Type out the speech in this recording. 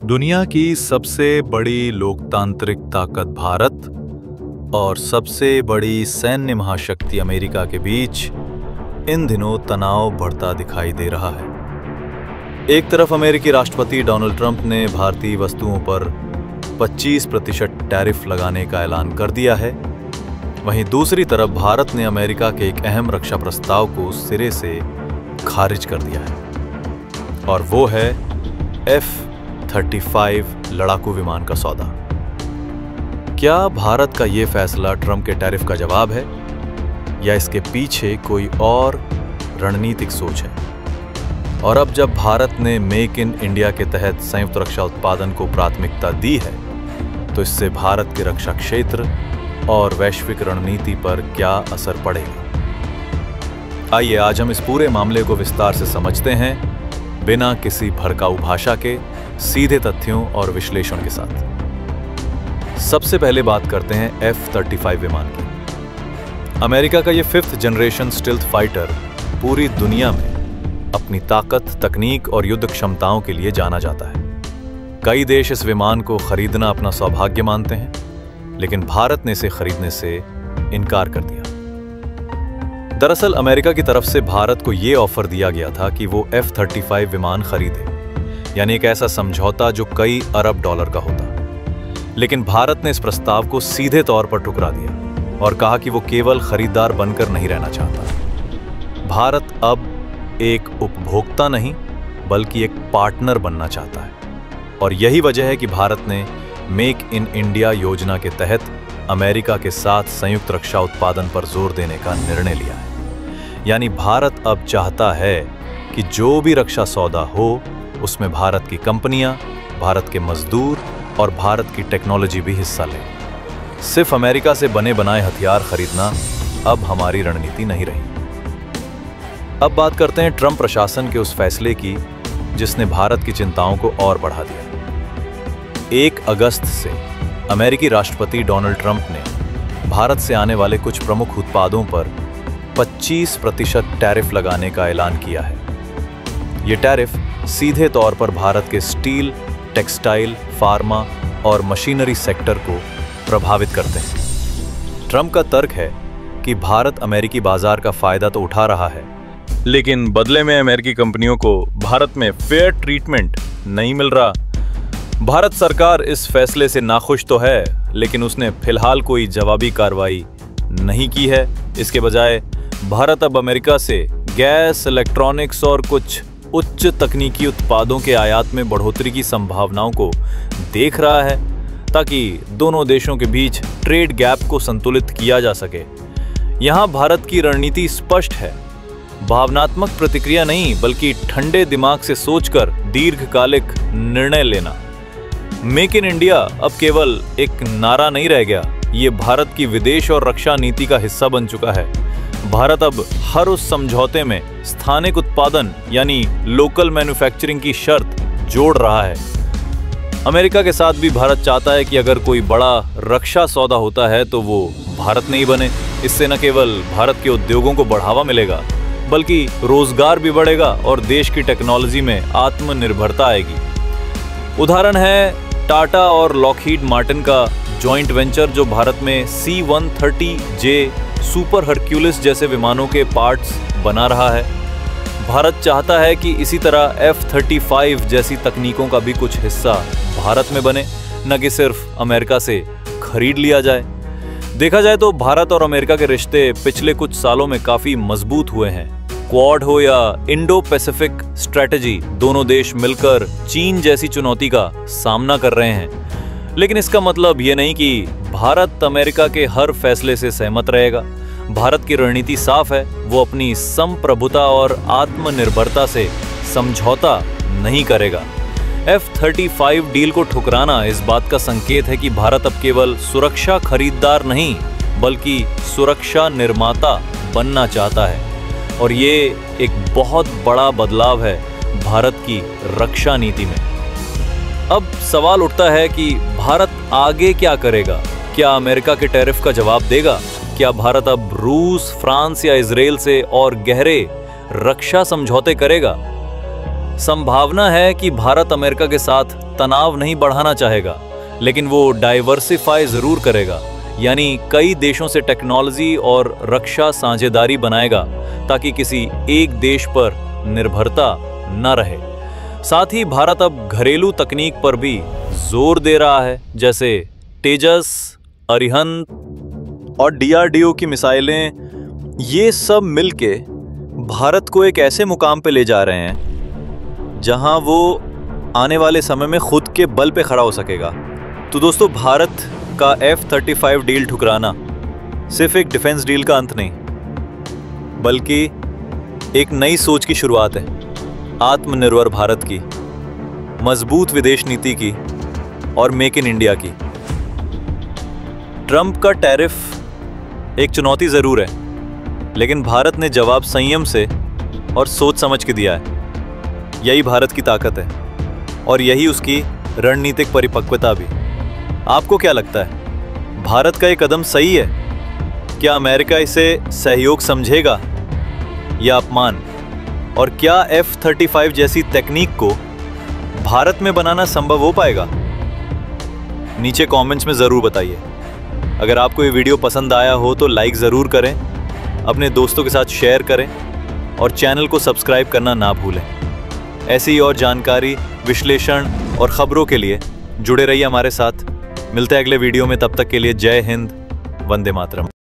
दुनिया की सबसे बड़ी लोकतांत्रिक ताकत भारत और सबसे बड़ी सैन्य महाशक्ति अमेरिका के बीच इन दिनों तनाव बढ़ता दिखाई दे रहा है। एक तरफ अमेरिकी राष्ट्रपति डोनाल्ड ट्रंप ने भारतीय वस्तुओं पर 25% टैरिफ लगाने का ऐलान कर दिया है, वहीं दूसरी तरफ भारत ने अमेरिका के एक अहम रक्षा प्रस्ताव को सिरे से खारिज कर दिया है और वो है F-35 लड़ाकू विमान का सौदा। क्या भारत का ये फैसला ट्रंप के टैरिफ का जवाब है या इसके पीछे कोई और रणनीतिक सोच है? और अब जब भारत ने मेक इन इंडिया के तहत संयुक्त रक्षा उत्पादन को प्राथमिकता दी है, तो इससे भारत के रक्षा क्षेत्र और वैश्विक रणनीति पर क्या असर पड़ेगा? आइए आज हम इस पूरे मामले को विस्तार से समझते हैं, बिना किसी भड़काऊ भाषा के, सीधे तथ्यों और विश्लेषण के साथ। सबसे पहले बात करते हैं F-35 विमान की। अमेरिका का ये 5th जनरेशन स्टिल्थ फाइटर पूरी दुनिया में अपनी ताकत, तकनीक और युद्ध क्षमताओं के लिए जाना जाता है। कई देश इस विमान को खरीदना अपना सौभाग्य मानते हैं, लेकिन भारत ने इसे खरीदने से इनकार कर दिया। दरअसल अमेरिका की तरफ से भारत को यह ऑफर दिया गया था कि वो F-35 विमान खरीदे, यानी एक ऐसा समझौता जो कई अरब डॉलर का होता। लेकिन भारत ने इस प्रस्ताव को सीधे तौर पर ठुकरा दिया और कहा कि वो केवल खरीदार बनकर नहीं रहना चाहता। भारत अब एक उपभोक्ता नहीं बल्कि एक पार्टनर बनना चाहता है और यही वजह है कि भारत ने मेक इन इंडिया योजना के तहत अमेरिका के साथ संयुक्त रक्षा उत्पादन पर जोर देने का निर्णय लिया है। यानी भारत अब चाहता है कि जो भी रक्षा सौदा हो उसमें भारत की कंपनियां, भारत के मजदूर और भारत की टेक्नोलॉजी भी हिस्सा ले। सिर्फ अमेरिका से बने बनाए हथियार खरीदना अब हमारी रणनीति नहीं रही। अब बात करते हैं ट्रंप प्रशासन के उस फैसले की जिसने भारत की चिंताओं को और बढ़ा दिया। 1 अगस्त से अमेरिकी राष्ट्रपति डोनाल्ड ट्रंप ने भारत से आने वाले कुछ प्रमुख उत्पादों पर 25% टैरिफ लगाने का ऐलान किया है। ये टैरिफ सीधे तौर पर भारत के स्टील, टेक्सटाइल, फार्मा और मशीनरी सेक्टर को प्रभावित करते हैं। ट्रंप का तर्क है कि भारत अमेरिकी बाजार का फायदा तो उठा रहा है, लेकिन बदले में अमेरिकी कंपनियों को भारत में फेयर ट्रीटमेंट नहीं मिल रहा। भारत सरकार इस फैसले से नाखुश तो है, लेकिन उसने फिलहाल कोई जवाबी कार्रवाई नहीं की है। इसके बजाय भारत अब अमेरिका से गैस, इलेक्ट्रॉनिक्स और कुछ उच्च तकनीकी उत्पादों के आयात में बढ़ोतरी की संभावनाओं को देख रहा है, ताकि दोनों देशों के बीच ट्रेड गैप को संतुलित किया जा सके। यहाँ भारत की रणनीति स्पष्ट है, भावनात्मक प्रतिक्रिया नहीं बल्कि ठंडे दिमाग से सोचकर दीर्घकालिक निर्णय लेना। मेक इन इंडिया अब केवल एक नारा नहीं रह गया, ये भारत की विदेश और रक्षा नीति का हिस्सा बन चुका है। भारत अब हर उस समझौते में स्थानिक उत्पादन यानी लोकल मैन्युफैक्चरिंग की शर्त जोड़ रहा है। अमेरिका के साथ भी भारत चाहता है कि अगर कोई बड़ा रक्षा सौदा होता है तो वो भारत में ही बने। इससे न केवल भारत के उद्योगों को बढ़ावा मिलेगा बल्कि रोजगार भी बढ़ेगा और देश की टेक्नोलॉजी में आत्मनिर्भरता आएगी। उदाहरण है टाटा और लॉकहीड मार्टिन का जॉइंट वेंचर जो भारत में C-130J सुपर हरक्यूलिस जैसे विमानों के पार्ट्स बना रहा है। भारत चाहता है कि इसी तरह F-35 जैसी तकनीकों का भी कुछ हिस्सा भारत में बने, न कि सिर्फ अमेरिका से खरीद लिया जाए। देखा जाए तो भारत और अमेरिका के रिश्ते पिछले कुछ सालों में काफी मजबूत हुए हैं। क्वाड हो या इंडो पैसिफिक स्ट्रेटजी, दोनों देश मिलकर चीन जैसी चुनौती का सामना कर रहे हैं। लेकिन इसका मतलब ये नहीं कि भारत अमेरिका के हर फैसले से सहमत रहेगा। भारत की रणनीति साफ है, वो अपनी संप्रभुता और आत्मनिर्भरता से समझौता नहीं करेगा। F-35 डील को ठुकराना इस बात का संकेत है कि भारत अब केवल सुरक्षा खरीदार नहीं बल्कि सुरक्षा निर्माता बनना चाहता है और ये एक बहुत बड़ा बदलाव है भारत की रक्षा नीति में। अब सवाल उठता है कि भारत आगे क्या करेगा? क्या अमेरिका के टैरिफ का जवाब देगा? क्या भारत अब रूस, फ्रांस या इजराइल से और गहरे रक्षा समझौते करेगा? संभावना है कि भारत अमेरिका के साथ तनाव नहीं बढ़ाना चाहेगा, लेकिन वो डाइवर्सिफाई जरूर करेगा, यानी कई देशों से टेक्नोलॉजी और रक्षा साझेदारी बनाएगा ताकि किसी एक देश पर निर्भरता न रहे। साथ ही भारत अब घरेलू तकनीक पर भी जोर दे रहा है, जैसे तेजस, अरिहंत और DRDO की मिसाइलें। ये सब मिलके भारत को एक ऐसे मुकाम पे ले जा रहे हैं जहां वो आने वाले समय में खुद के बल पे खड़ा हो सकेगा। तो दोस्तों, भारत का F-35 डील ठुकराना सिर्फ एक डिफेंस डील का अंत नहीं, बल्कि एक नई सोच की शुरुआत है, आत्मनिर्भर भारत की, मजबूत विदेश नीति की और मेक इन इंडिया की। ट्रंप का टैरिफ एक चुनौती जरूर है, लेकिन भारत ने जवाब संयम से और सोच समझ के दिया है। यही भारत की ताकत है और यही उसकी रणनीतिक परिपक्वता भी। आपको क्या लगता है, भारत का ये कदम सही है? क्या अमेरिका इसे सहयोग समझेगा या अपमान? और क्या F-35 जैसी तकनीक को भारत में बनाना संभव हो पाएगा? नीचे कमेंट्स में ज़रूर बताइए। अगर आपको ये वीडियो पसंद आया हो तो लाइक ज़रूर करें, अपने दोस्तों के साथ शेयर करें और चैनल को सब्सक्राइब करना ना भूलें। ऐसी ही और जानकारी, विश्लेषण और ख़बरों के लिए जुड़े रहिए हमारे साथ। मिलते हैं अगले वीडियो में, तब तक के लिए जय हिंद, वंदे मातरम।